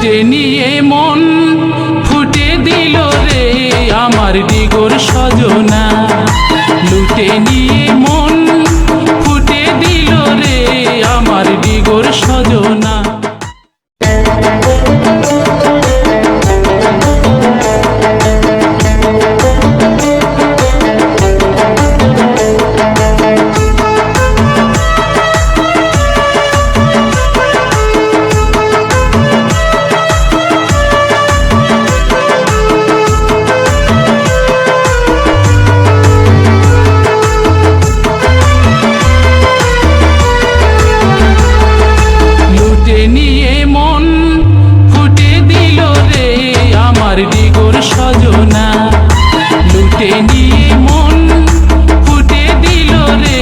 লুটে নিয়ে মন ফুটে দিল রে আমার ডিগোর সজনা। লুটে নিয়ে মন ফুটে দিল রে আমার ডিগোর সজনা। ডিগোর সজনা লুটে নিয়ে মন ফুটে দিল রে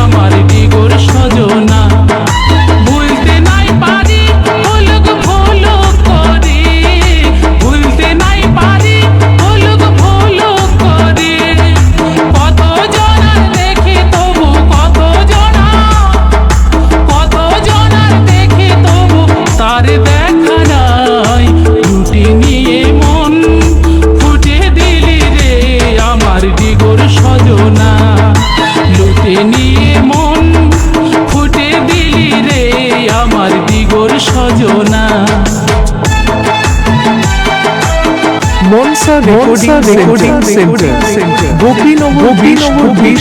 আমার ডিগোর সজনা। ভুলতে নাই পারি ভুলুক ভুলুক করে, ভুলতে নাই পারি ভুলুক ভুলুক করে। কত জনার দেখে তবু কত জনার দেখে তবু তার দেখা নাই। লুটে নিয়ে মন ফুটে দিলি রে আমার ডিগোর সজনা। লুটে নিয়ে মন ফুটে দিলি রে আমার ডিগোর সজনা। Manasa recording centre, Gopinagar 20 Hooghly.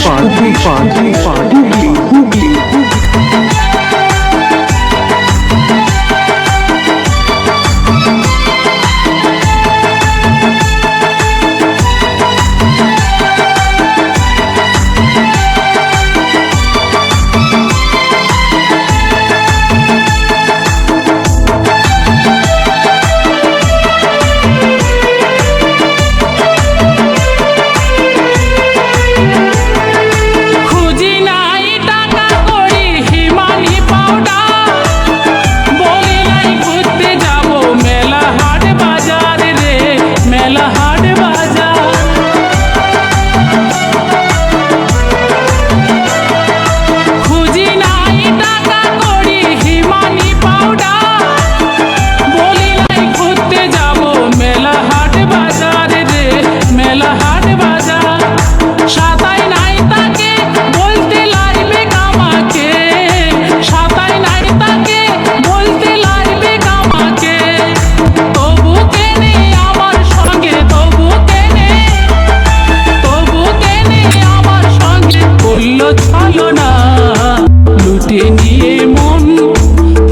লুটে নিয়ে মন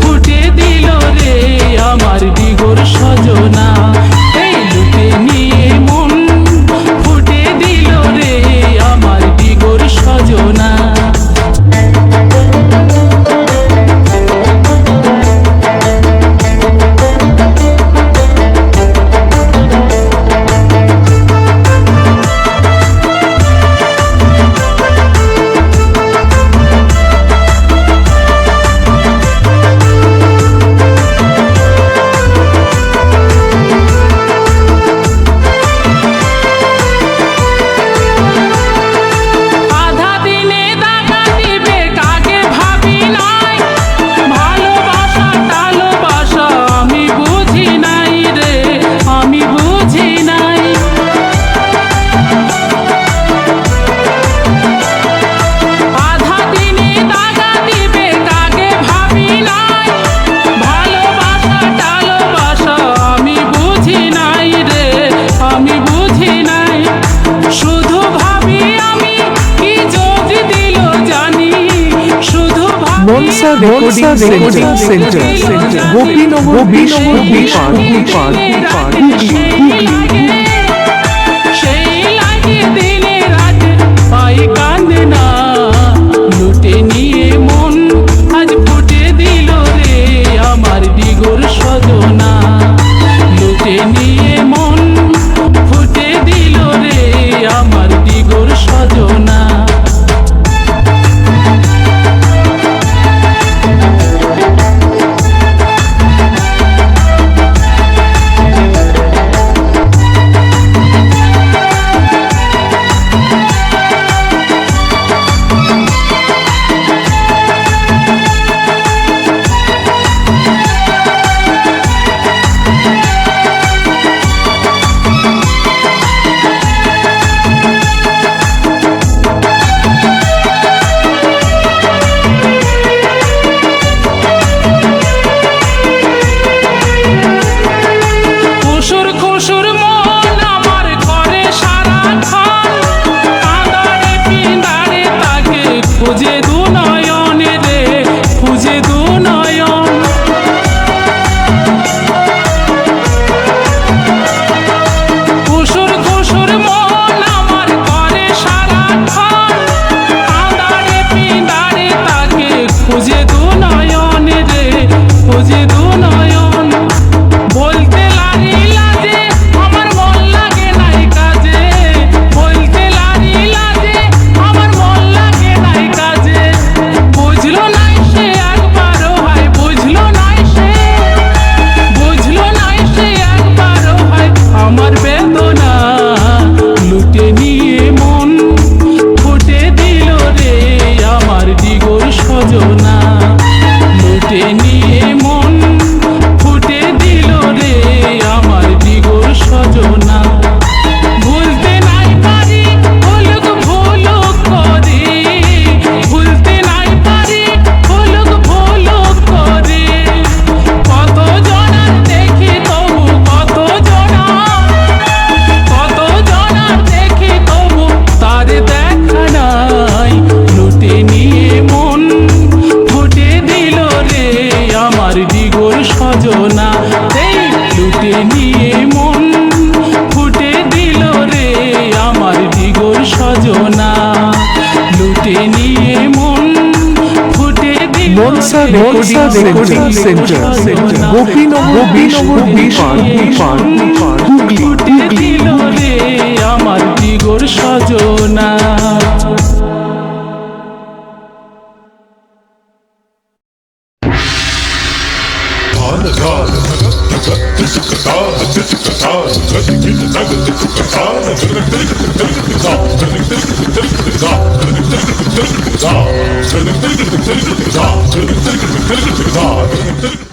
ফুটে দিল রে আমার ডিগোর সজনা। এই লুটে নিয়ে মন ফুটে দিল রে আমার ডিগোর সজনা। Manasa recording centre, Gopinagar 20 Hooghly. সেই লাগে দিনে রাত পাই কান্দে না। লুটে নিয়ে মন আজ ফুটে দিল রে আমার ডিগোর সজনা। লুটে নিয়ে মন ফুটে দিল রে আমার ডিগোর সজনা। সজনা এই লুটে নিয়ে মন ফুটে দিল রে আমার দিগর সজনা লুটে নিয়ে মন ফুটে দিল মনসা রেকর্ডিং সেন্টার গোপীনগর 20 হুগলি ফুটে দিল রে আমার দিগর সজনা Za